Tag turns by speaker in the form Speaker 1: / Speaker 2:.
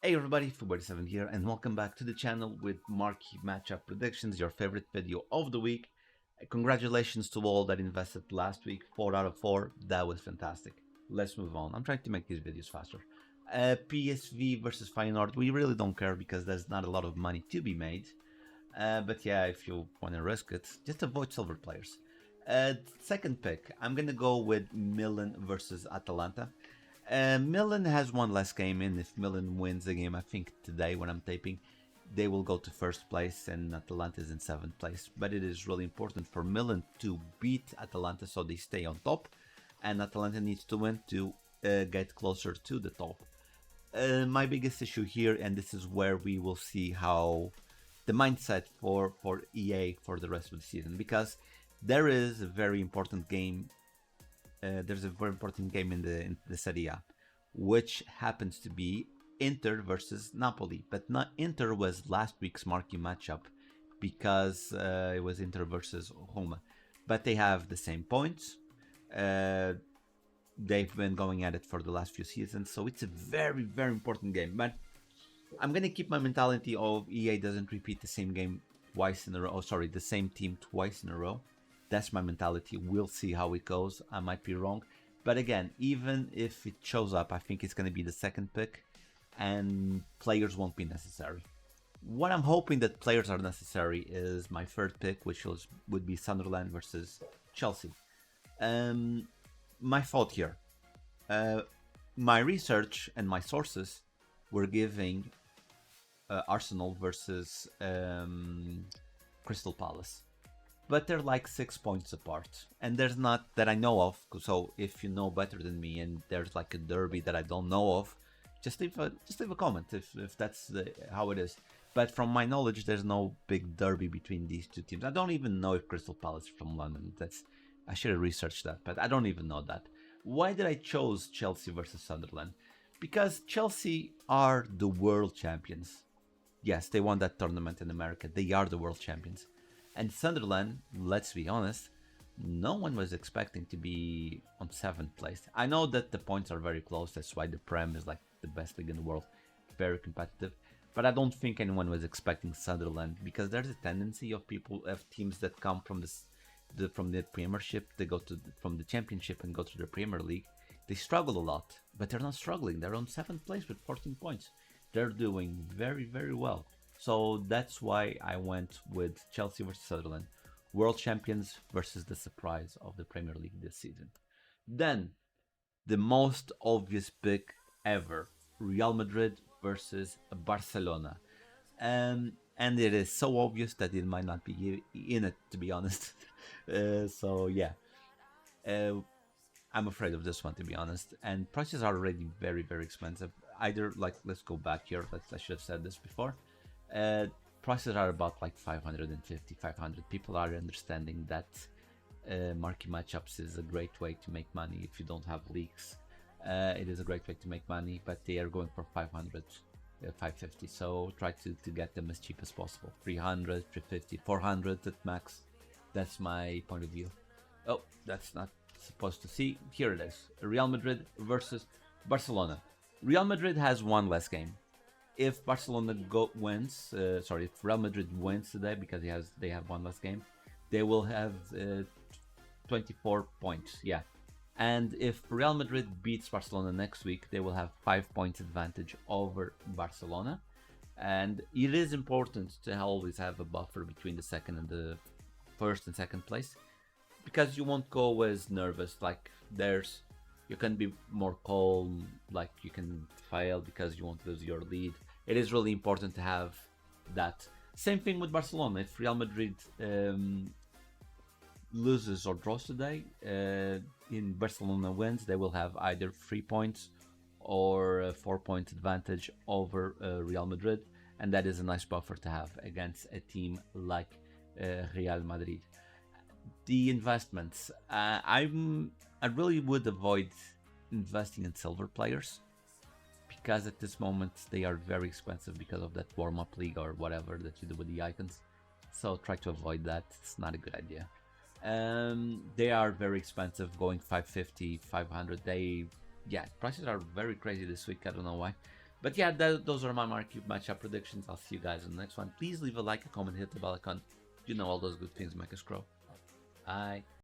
Speaker 1: Hey everybody, Fubar7 here, and welcome back to the channel with Marquee Matchup Predictions, your favorite video of the week. Congratulations to all that invested last week, 4 out of 4, that was fantastic. Let's move on, I'm trying to make these videos faster. PSV versus Feyenoord, we really don't care because there's not a lot of money to be made. But yeah, if you want to risk it, just avoid silver players. Second pick, I'm gonna go with Milan versus Atalanta. Milan has one less game in. If Milan wins the game, I think today when I'm taping, they will go to first place and Atalanta is in seventh place. But it is really important for Milan to beat Atalanta so they stay on top, and Atalanta needs to win to get closer to the top. My biggest issue here, and this is where we will see how the mindset for EA for the rest of the season, because there is a very important game. There's a very important game in the Serie A, which happens to be Inter versus Napoli. But not Inter was last week's marquee matchup because it was Inter versus Roma. But they have the same points. They've been going at it for the last few seasons, so it's a very, very important game. But I'm gonna keep my mentality of EA doesn't repeat the same game twice in a row. Oh, sorry, the same team twice in a row. That's my mentality. We'll see how it goes. I might be wrong. But again, even if it shows up, I think it's going to be the second pick and players won't be necessary. What I'm hoping that players are necessary is my third pick, which would be Sunderland versus Chelsea. My fault here. My research and my sources were giving Arsenal versus Crystal Palace, but they're like 6 points apart, and there's not that I know of. So if you know better than me and there's like a derby that I don't know of, just leave a comment if that's how it is. But from my knowledge, there's no big derby between these two teams. I don't even know if Crystal Palace is from London. I should have researched that, but I don't even know that. Why did I chose Chelsea versus Sunderland? Because Chelsea are the world champions. Yes, they won that tournament in America. They are the world champions. And Sunderland, let's be honest, no one was expecting to be on 7th place. I know that the points are very close. That's why the Prem is like the best league in the world. Very competitive. But I don't think anyone was expecting Sunderland, because there's a tendency of teams that come from from the Premiership, they go from the Championship and go to the Premier League. They struggle a lot, but they're not struggling. They're on 7th place with 14 points. They're doing very, very well. So that's why I went with Chelsea versus Sunderland. World champions versus the surprise of the Premier League this season. Then, the most obvious pick ever, Real Madrid versus Barcelona. And it is so obvious that it might not be in it, to be honest. So yeah, I'm afraid of this one, to be honest. And prices are already very, very expensive. Either, like, let's go back here. I should have said this before. Uh, Prices are about like 550, 500. People are understanding that marquee matchups is a great way to make money if you don't have leaks. It is a great way to make money, but they are going for 500, 550. So try to get them as cheap as possible. 300, 350, 400 at max. That's my point of view. Oh, that's not supposed to see. Here it is. Real Madrid versus Barcelona. Real Madrid has one less game. If Barcelona wins, if Real Madrid wins today, because they have one less game, they will have 24 points. Yeah, and if Real Madrid beats Barcelona next week, they will have 5 points advantage over Barcelona. And it is important to always have a buffer between the second and the first and second place, because you won't go as nervous. Like you can be more calm, like you can fail because you won't lose your lead. It is really important to have that. Same thing with Barcelona. If Real Madrid loses or draws today, in Barcelona wins, they will have either 3 points or a 4-point advantage over Real Madrid, and that is a nice buffer to have against a team like Real Madrid. The investments, I really would avoid investing in silver players, because at this moment they are very expensive because of that warm-up league or whatever that you do with the icons. So try to avoid that. It's not a good idea. They are very expensive, going 550, 500. Prices are very crazy this week. I don't know why. But yeah, those are my Marquee Matchup predictions. I'll see you guys in the next one. Please leave a like, a comment, hit the bell icon. You know all those good things make us grow. Bye.